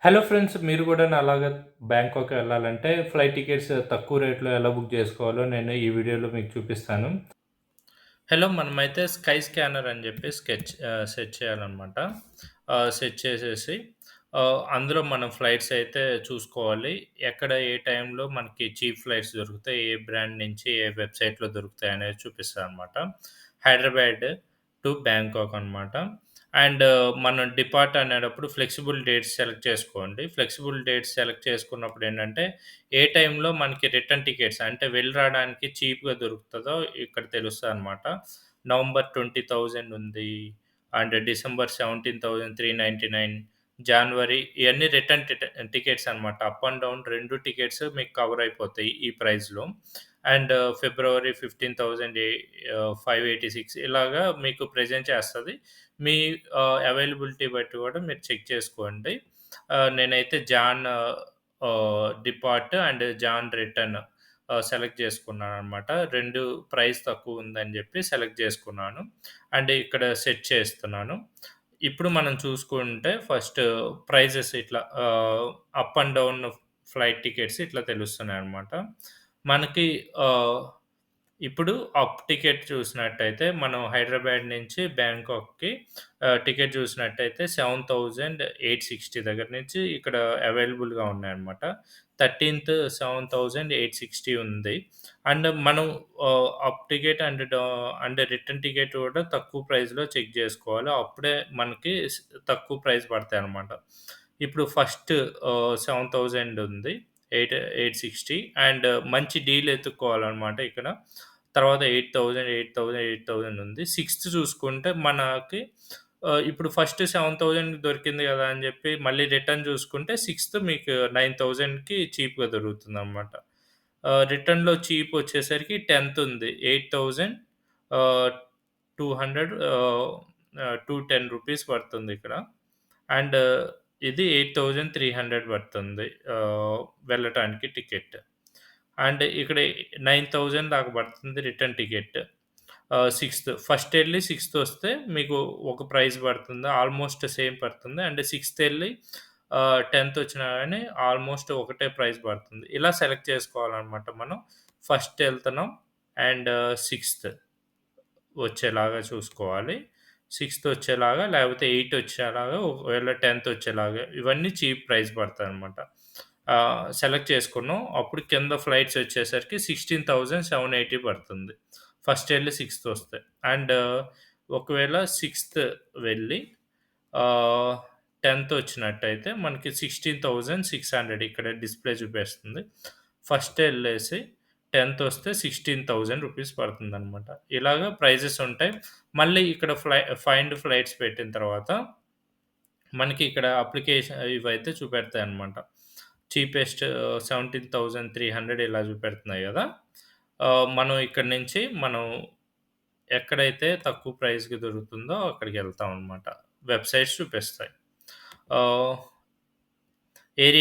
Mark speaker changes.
Speaker 1: Hello friends, మీరు కూడా నాలాగా బ్యాంకాక్ వెళ్ళాలంటే ఫ్లైట్ టికెట్స్ తక్కువ రేట్‌లో ఎలా బుక్ చేసుకోవాలో నేను ఈ వీడియోలో మీకు చూపిస్తాను. హలో! మనమైతే స్కై స్కానర్ అని చెప్పి సెట్ చేయాలనమాట. సెట్ చేసేసి అందులో మనం ఫ్లైట్స్ అయితే చూసుకోవాలి. ఎక్కడ ఏ టైంలో మనకి చీప్ ఫ్లైట్స్ దొరుకుతాయి, ఏ బ్రాండ్ నుంచి ఏ వెబ్‌సైట్‌లో దొరుకుతాయనేది చూపిస్తదనమాట. హైదరాబాద్ టు బ్యాంకాక్ అనమాట. అండ్ మనం డిపార్ట్ అనేటప్పుడు ఫ్లెక్సిబుల్ డేట్స్ సెలెక్ట్ చేసుకోండి. ఫ్లెక్సిబుల్ డేట్స్ సెలెక్ట్ చేసుకున్నప్పుడు ఏంటంటే, ఏ టైంలో మనకి రిటర్న్ టికెట్స్ అంటే వెళ్ళి రావడానికి చీప్‌గా దొరుకుతదో ఇక్కడ తెలుస్తదనమాట. నవంబర్ 20,000 ఉంది. అండ్ డిసెంబర్ 17,399, జాన్వరి ఇయన్నీ రిటర్న్ టికెట్స్ అనమాట. అప్ అండ్ డౌన్ 2 టికెట్స్ మీకు కవర్ అయిపోతాయి ఈ ప్రైస్‌లో. అండ్ ఫిబ్రవరి 15,000 586 ఇలాగా మీకు ప్రెజెంట్ చేస్తది. మీ అవైలబిలిటీ బట్టి కూడా మీరు చెక్ చేసుకోండి. నేనైతే డిపార్ట్ అండ్ జాన్ రిటర్న్ సెలెక్ట్ చేసుకున్నాననమాట. 2 ప్రైస్ తక్కువుందని జెప్పి సెలెక్ట్ జేసుకున్నాను. అండ్ ఇక్కడ సెట్ చేస్తున్నాను. ఇప్పుడు మనం చూసుకుంటే ఫస్ట్ ప్రైజెస్ ఇట్లా up and down flight tickets ఇట్లా తెలుస్తున్నాయనమాట. మనకి ఆహ్, ఇప్పుడు అప్ టికెట్ చూసినట్టయితే మనం హైదరాబాద్ నుంచి బ్యాంకాక్‌కి టికెట్ చూసినట్టయితే 7,860 దగ్గర నుంచి ఇక్కడ అవైలబుల్‌గా ఉన్నాయన్నమాట. 13థ్ 7,860 ఉంది. అండ్ మనం up ticket and return ticket కూడా తక్కువ ప్రైస్‌లో చెక్ జేసుకోవాలి. అప్పుడే మనకి తక్కువ ప్రైస్ పడతాయన్నమాట. ఇప్పుడు ఫస్ట్ 7,000 ఉంది. 860 అండ్ మంచి డీల్ ఎతుక్కోవాలన్నమాట ఇక్కడ. తర్వాత 8,000, 8,000, 8,000 ఉంది. సిక్స్త్ చూసుకుంటే మనకి ఇప్పుడు ఫస్ట్ 7,000 దొరికింది గదా! అని జెప్పి మళ్ళీ రిటర్న్ జూసుకుంటే సిక్స్త్ మీకు 9,000కి చీప్‌గా దొరుకుతుందనమాట. రిటర్న్‌లో చీప్ వచ్చేసరికి 10థ్ ఉంది. 8,000 ఆహ్, 200 210 రూపీస్ పడుతుందిక్కడ. అండ్ ఇది 8,300 పడుతుంది వెళ్ళటానికి టికెట్. అండ్ ఇక్కడ 9,000 దాకా పడుతుంది రిటర్న్ టికెట్. సిక్స్త్ ఫస్ట్ ఎళ్లి సిక్స్త్ వస్తే మీకు ఒక ప్రైస్ పడుతుంది. ఆల్‌మోస్ట్ సేమ్ పడుతుంది. అండ్ సిక్స్త్ ఎళ్లి 10థ్ వచ్చినా గాని ఆల్‌మోస్ట్ ఒకటే ప్రైస్ పడుతుంది. ఇలా సెలెక్ట్ చేసుకోవాలనమాట మనం. ఫస్ట్ ఎళ్తున్నాం అండ్ సిక్స్త్ వచ్చేలాగా చూసుకోవాలి. సిక్స్త్ వచ్చేలాగా లేకపోతే 8 వచ్చేలాగా ఒకవేళ 10థ్ వచ్చేలాగా ఇవన్నీ చీప్ ప్రైస్ పడతాయనమాట. సెలెక్ట్ చేసుకున్నాం. అప్పుడు కింద ఫ్లైట్స్ వచ్చేసరికి 16,780 పడుతుంది. ఫస్ట్ ఎళ్లి సిక్స్త్ వస్తే. అండ్ ఒకవేళ సిక్స్త్ వెళ్ళి ఆహ్, 10థ్ వచ్చినట్టయితే మనకి 16,600 ఇక్కడ డిస్‌ప్లే చూపిస్తుంది. ఫస్ట్ ఎళ్ళేసి 10థ్ వస్తే 16,000 రూపీస్ పడుతుందనమాట. ఇలాగ ప్రైజెస్ ఉంటాయి. మళ్ళీ ఇక్కడ ఫైండ్ ఫ్లైట్స్ పెట్టిన తర్వాత మనకి ఇక్కడ అప్లికేషన్ ఇవైతే చూపెడతాయన్నమాట. చీపెస్ట్ 17,300 ఇలా చూపెడుతున్నాయి గదా! మనం ఇక్కడి నుంచి ఎక్కడైతే తక్కువ ప్రైస్‌కి దొరుకుతుందో అక్కడికెళ్తామనమాట. వెబ్‌సైట్స్ చూపిస్తాయి. ఆహ్, ఏరి